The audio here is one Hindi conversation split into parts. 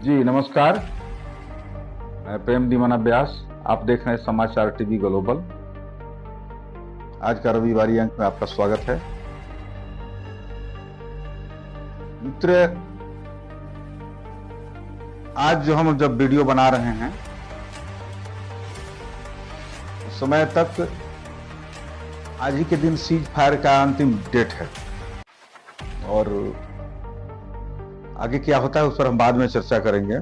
जी नमस्कार। मैं प्रेम दीवाना व्यास। आप देख रहे हैं समाचार टीवी ग्लोबल। आज का रविवारी अंक में आपका स्वागत है। मित्र, आज जो हम जब वीडियो बना रहे हैं उस समय तक आज ही के दिन सीज फायर का अंतिम डेट है और आगे क्या होता है उस पर हम बाद में चर्चा करेंगे।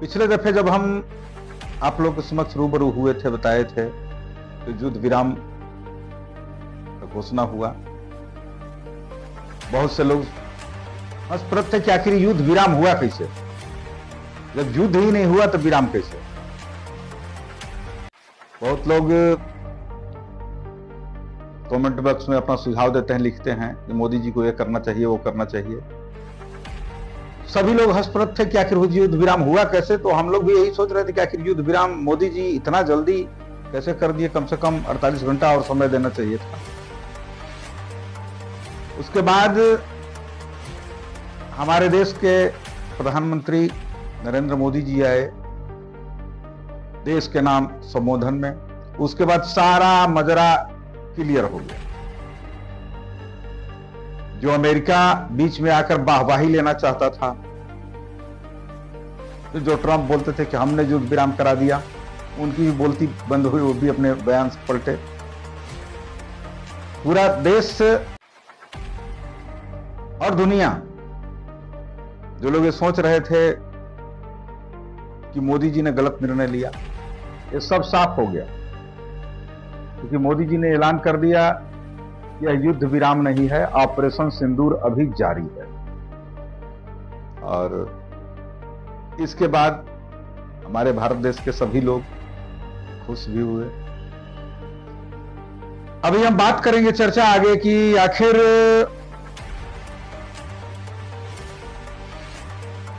पिछले दफे जब हम आप लोग के समक्ष रूबरू हुए थे, बताए थे कि युद्ध विराम का घोषणा हुआ। बहुत से लोग हंस पड़े थे कि आखिर युद्ध विराम हुआ कैसे, जब युद्ध ही नहीं हुआ तो विराम कैसे। बहुत लोग कमेंट बॉक्स में अपना सुझाव देते हैं, लिखते हैं कि मोदी जी को ये करना चाहिए, वो करना चाहिए। सभी लोग हंस पड़े थे कि आखिर युद्ध विराम हुआ कैसे। तो हम लोग भी यही सोच रहे थे कि आखिर युद्ध विराम मोदी जी इतना जल्दी कैसे कर दिए, कम से कम 48 घंटा और समय देना चाहिए था। उसके बाद हमारे देश के प्रधानमंत्री नरेंद्र मोदी जी आए देश के नाम संबोधन में। उसके बाद सारा मजरा क्लियर हो गया। जो अमेरिका बीच में आकर वाहवाही लेना चाहता था, तो जो ट्रंप बोलते थे कि हमने युद्ध विराम करा दिया, उनकी भी बोलती बंद हुई, वो भी अपने बयान से पलटे। पूरा देश और दुनिया, जो लोग ये सोच रहे थे कि मोदी जी ने गलत निर्णय लिया, ये सब साफ हो गया, क्योंकि मोदी जी ने ऐलान कर दिया यह युद्ध विराम नहीं है, ऑपरेशन सिंदूर अभी जारी है। और इसके बाद हमारे भारत देश के सभी लोग खुश भी हुए। अभी हम बात करेंगे, चर्चा आगे की आखिर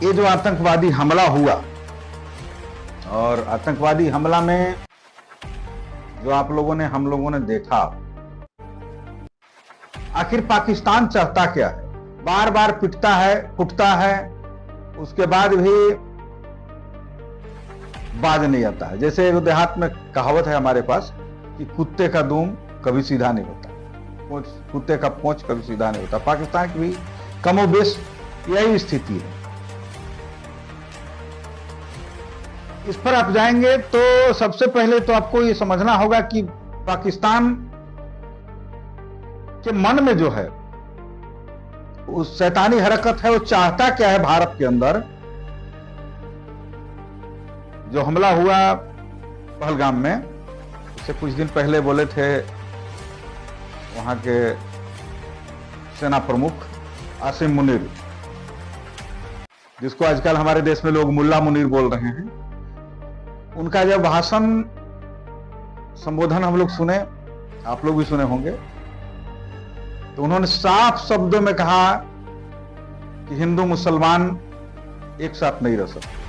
ये जो आतंकवादी हमला हुआ, और आतंकवादी हमला में जो आप लोगों ने, हम लोगों ने देखा, आखिर पाकिस्तान चाहता क्या है। बार बार पिटता है, फुटता है, उसके बाद भी बाज नहीं आता है। जैसे देहात में कहावत है हमारे पास कि कुत्ते का दुम कभी सीधा नहीं होता, कुत्ते का पोंछ कभी सीधा नहीं होता। पाकिस्तान की भी कमोबेश यही स्थिति है। इस पर आप जाएंगे तो सबसे पहले तो आपको ये समझना होगा कि पाकिस्तान के मन में जो है उस शैतानी हरकत है, वो चाहता क्या है भारत के अंदर। जो हमला हुआ पहलगाम में, इससे कुछ दिन पहले बोले थे वहां के सेना प्रमुख आसिम मुनीर, जिसको आजकल हमारे देश में लोग मुल्ला मुनीर बोल रहे हैं, उनका जब भाषण संबोधन हम लोग सुने, आप लोग भी सुने होंगे, तो उन्होंने साफ शब्दों में कहा कि हिंदू मुसलमान एक साथ नहीं रह सकते।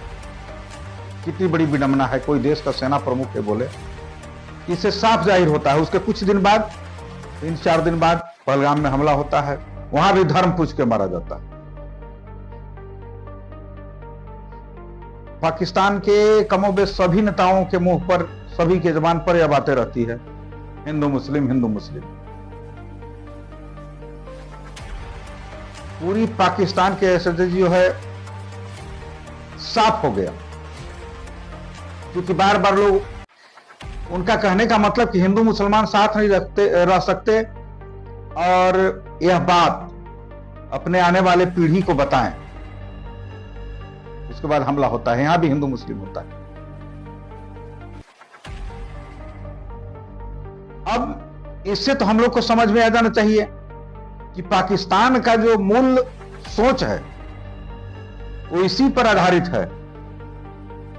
कितनी बड़ी विडंबना है, कोई देश का सेना प्रमुख है बोले। इससे साफ जाहिर होता है। उसके कुछ दिन बाद, 3-4 दिन बाद पहलगाम में हमला होता है, वहां भी धर्म पूछ के मारा जाता है। पाकिस्तान के कमोबेश सभी नेताओं के मुंह पर, सभी के जबान पर यह बातें रहती है, हिंदू मुस्लिम, हिंदू मुस्लिम। पूरी पाकिस्तान के स्ट्रेटेजी जो है साफ हो गया, क्योंकि बार बार लोग, उनका कहने का मतलब कि हिंदू मुसलमान साथ नहीं रह सकते, और यह बात अपने आने वाले पीढ़ी को बताएं। उसके बाद हमला होता है, यहां भी हिंदू मुस्लिम होता है। अब इससे तो हम लोग को समझ में आ जाना चाहिए कि पाकिस्तान का जो मूल सोच है वो इसी पर आधारित है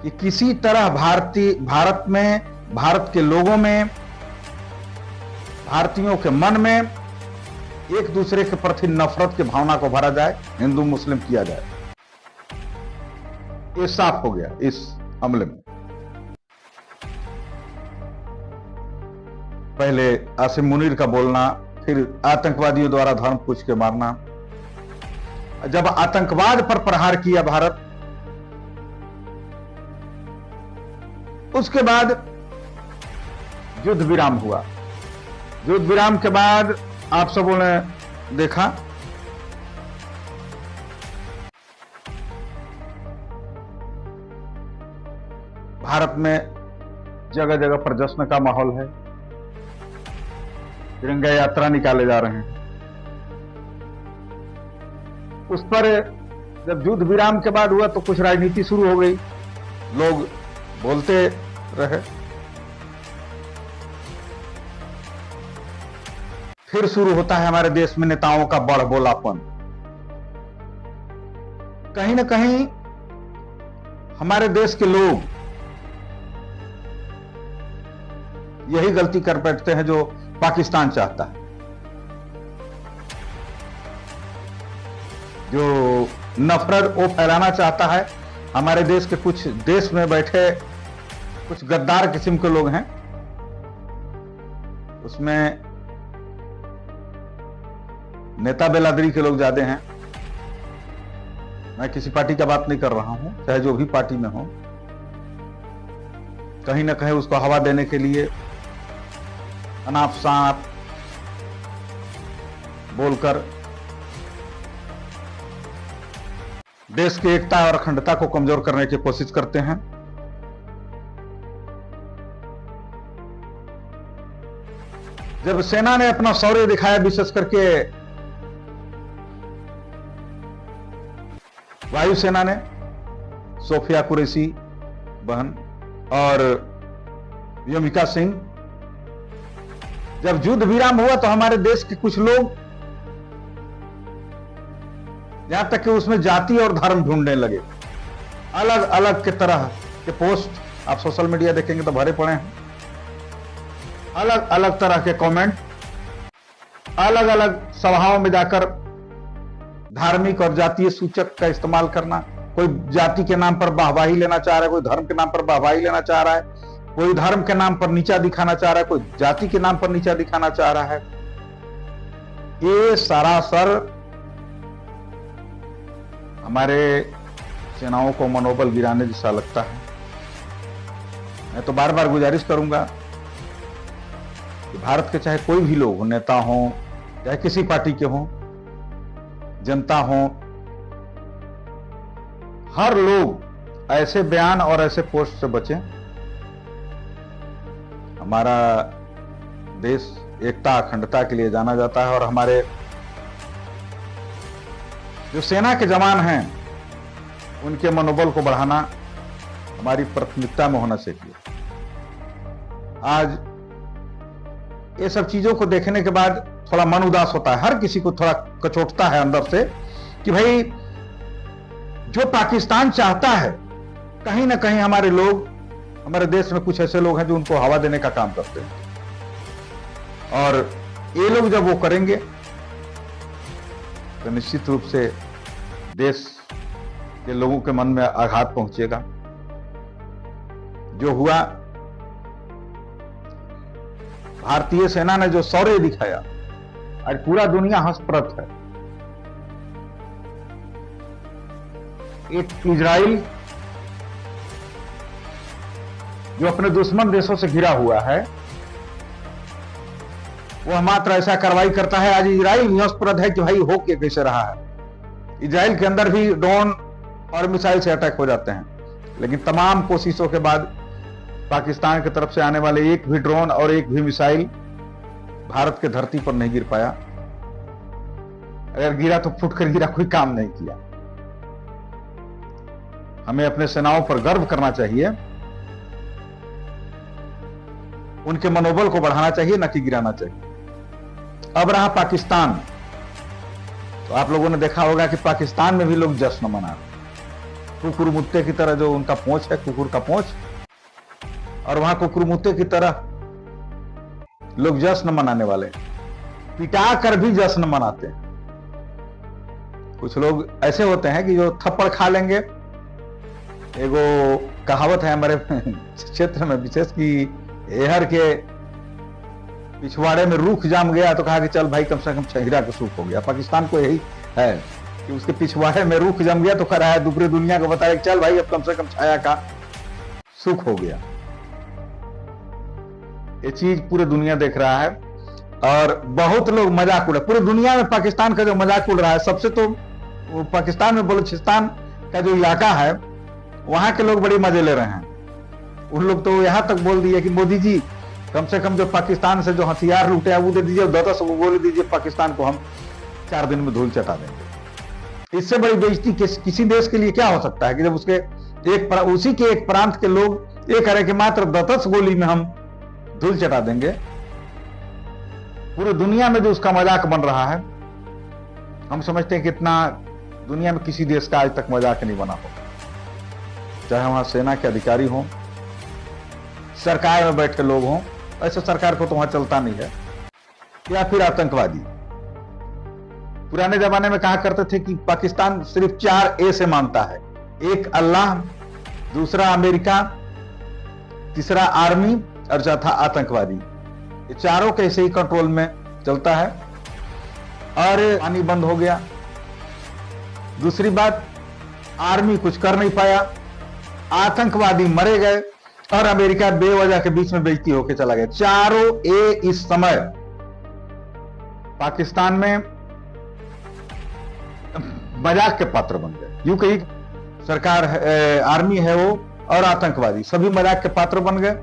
कि किसी तरह भारत में, भारत के लोगों में, भारतीयों के मन में एक दूसरे के प्रति नफरत की भावना को भरा जाए, हिंदू मुस्लिम किया जाए। ये साफ हो गया इस हमले में। पहले आसिम मुनीर का बोलना, फिर आतंकवादियों द्वारा धर्म पूछ के मारना, जब आतंकवाद पर प्रहार किया भारत, उसके बाद युद्ध विराम हुआ। युद्ध विराम के बाद आप सबों ने देखा भारत में जगह जगह पर जश्न का माहौल है, तिरंगा यात्रा निकाले जा रहे हैं। उस पर जब युद्ध विराम के बाद हुआ तो कुछ राजनीति शुरू हो गई, लोग बोलते रहे। फिर शुरू होता है हमारे देश में नेताओं का बड़ बोलापन। कहीं ना कहीं हमारे देश के लोग यही गलती कर बैठते हैं जो पाकिस्तान चाहता है, जो नफरत वो फैलाना चाहता है। हमारे देश के कुछ देश में बैठे कुछ गद्दार किस्म के लोग हैं, उसमें नेता बेलादरी के लोग ज्यादा हैं। मैं किसी पार्टी का बात नहीं कर रहा हूं, चाहे जो भी पार्टी में हो, कहीं ना कहीं उसको हवा देने के लिए अनाप शनाप बोलकर देश की एकता और अखंडता को कमजोर करने की कोशिश करते हैं। जब सेना ने अपना शौर्य दिखाया, विशेष करके वायुसेना ने, सोफिया कुरैशी बहन और यमिका सिंह, जब युद्ध विराम हुआ तो हमारे देश के कुछ लोग यहां तक कि उसमें जाति और धर्म ढूंढने लगे। अलग अलग के तरह के पोस्ट आप सोशल मीडिया देखेंगे तो भरे पड़े हैं, अलग अलग तरह के कमेंट, अलग अलग सभाओं में जाकर धार्मिक और जातीय सूचक का इस्तेमाल करना। कोई जाति के नाम पर वाहवाही लेना चाह रहा है, कोई धर्म के नाम पर वाहवाही लेना चाह रहा है, कोई धर्म के नाम पर नीचा दिखाना चाह रहा है, कोई जाति के नाम पर नीचा दिखाना चाह रहा है। ये सरासर हमारे सेनाओं को मनोबल गिराने जैसा लगता है। मैं तो बार बार गुजारिश करूंगा कि भारत के चाहे कोई भी लोग हो, नेता हो, चाहे किसी पार्टी के हों, जनता हो, हर लोग ऐसे बयान और ऐसे पोस्ट से बचें। हमारा देश एकता अखंडता के लिए जाना जाता है और हमारे जो सेना के जवान हैं उनके मनोबल को बढ़ाना हमारी प्राथमिकता में होना चाहिए। आज ये सब चीजों को देखने के बाद थोड़ा मन उदास होता है, हर किसी को थोड़ा कचोटता है अंदर से कि भाई जो पाकिस्तान चाहता है, कहीं ना कहीं हमारे लोग, हमारे देश में कुछ ऐसे लोग हैं जो उनको हवा देने का काम करते हैं। और ये लोग जब वो करेंगे तो निश्चित रूप से देश के लोगों के मन में आघात पहुंचेगा। जो हुआ, भारतीय सेना ने जो शौर्य दिखाया, आज पूरा दुनिया हंसप्रद है। एक इजराइल जो अपने दुश्मन देशों से घिरा हुआ है, वह मात्र ऐसा कार्रवाई करता है। आज इजराइल भी हंसप्रद है कि भाई हो के कैसे रहा है। इजराइल के अंदर भी ड्रोन और मिसाइल से अटैक हो जाते हैं, लेकिन तमाम कोशिशों के बाद पाकिस्तान की तरफ से आने वाले एक भी ड्रोन और एक भी मिसाइल भारत के धरती पर नहीं गिर पाया। अगर गिरा तो फुटकर गिरा, कोई काम नहीं किया। हमें अपने सेनाओं पर गर्व करना चाहिए, उनके मनोबल को बढ़ाना चाहिए, न कि गिराना चाहिए। अब रहा पाकिस्तान, तो आप लोगों ने देखा होगा कि पाकिस्तान में भी लोग जश्न मना रहे, कुकुर मुत्ते की तरह, जो उनका पोंछ है कुकुर का पोंछ, और वहां कुकुर मुत्ते की तरह लोग जश्न मनाने वाले, पिटा कर भी जश्न मनाते हैं। कुछ लोग ऐसे होते हैं कि जो थप्पड़ खा लेंगे। एगो कहावत है हमारे क्षेत्र में विशेष कि एहर के पिछवाड़े में रूख जाम गया तो कहा कि चल भाई कम से कम छहिरा का सूख हो गया। पाकिस्तान को यही है कि उसके पिछवाड़े में रुख जम गया तो खड़ा है, दूसरी दुनिया को बताया कि चल भाई अब कम से कम छाया का सुख हो गया। ये चीज पूरी दुनिया देख रहा है और बहुत लोग मजाक उड़ा, पूरी दुनिया में पाकिस्तान का जो मजाक उड़ रहा है। सबसे तो पाकिस्तान में बलूचिस्तान का जो इलाका है वहां के लोग बड़े मजे ले रहे हैं। उन लोग तो यहां तक बोल दिए कि मोदी जी कम से कम जो पाकिस्तान से जो हथियार लूटे हैं वो दे दीजिए, 10 को गोली दीजिए, पाकिस्तान को हम 4 दिन में धूल चटा देंगे। इससे बड़ी बेइज्जती किसी देश के लिए क्या हो सकता है कि जब उसी के एक प्रांत के लोग ये करें कि मात्र 10 गोली में हम धूल चटा देंगे। पूरी दुनिया में जो उसका मजाक बन रहा है, हम समझते हैं कि इतना दुनिया में किसी देश का आज तक मजाक नहीं बना हो, चाहे वहां सेना के अधिकारी हों, सरकार में बैठ के लोग हों। ऐसे सरकार को तो वहां चलता नहीं है, या फिर आतंकवादी। पुराने जमाने में कहा करते थे कि पाकिस्तान सिर्फ 4 ए से मानता है, एक अल्लाह, दूसरा अमेरिका, तीसरा आर्मी और चौथा आतंकवादी। ये चारों कैसे ही कंट्रोल में चलता है। और पानी बंद हो गया। दूसरी बात, आर्मी कुछ कर नहीं पाया, आतंकवादी मरे गए और अमेरिका बेवजह के बीच में बेइज्जती होकर चला गया। चारों ए इस समय पाकिस्तान में मजाक के पात्र बन गए। यूं कही सरकार आर्मी है वो और आतंकवादी सभी मजाक के पात्र बन गए।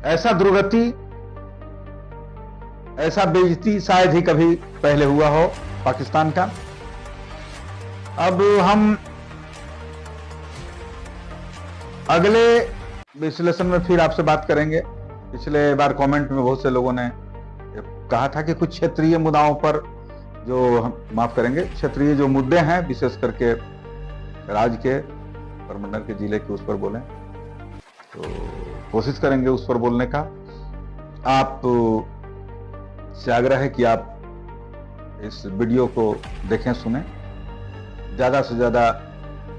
ऐसा दुर्गति, ऐसा बेइज्जती शायद ही कभी पहले हुआ हो पाकिस्तान का। अब हम अगले विश्लेषण में फिर आपसे बात करेंगे। पिछले बार कमेंट में बहुत से लोगों ने कहा था कि कुछ क्षेत्रीय मुद्दाओं पर माफ करेंगे, क्षेत्रीय जो मुद्दे हैं विशेष करके राज्य के, परमंडल के, जिले के, उस पर बोलें। तो कोशिश करेंगे उस पर बोलने का। आप से आग्रह है कि आप इस वीडियो को देखें, सुनें, ज्यादा से ज्यादा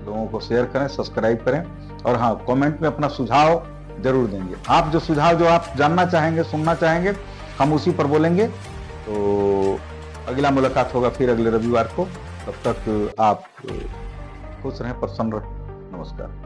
लोगों को शेयर करें, सब्सक्राइब करें और हाँ, कमेंट में अपना सुझाव जरूर देंगे। आप जो सुझाव जो आप जानना चाहेंगे, सुनना चाहेंगे, हम उसी पर बोलेंगे। तो अगला मुलाकात होगा फिर अगले रविवार को। तब तक आप खुश रहें, प्रसन्न रहें। नमस्कार।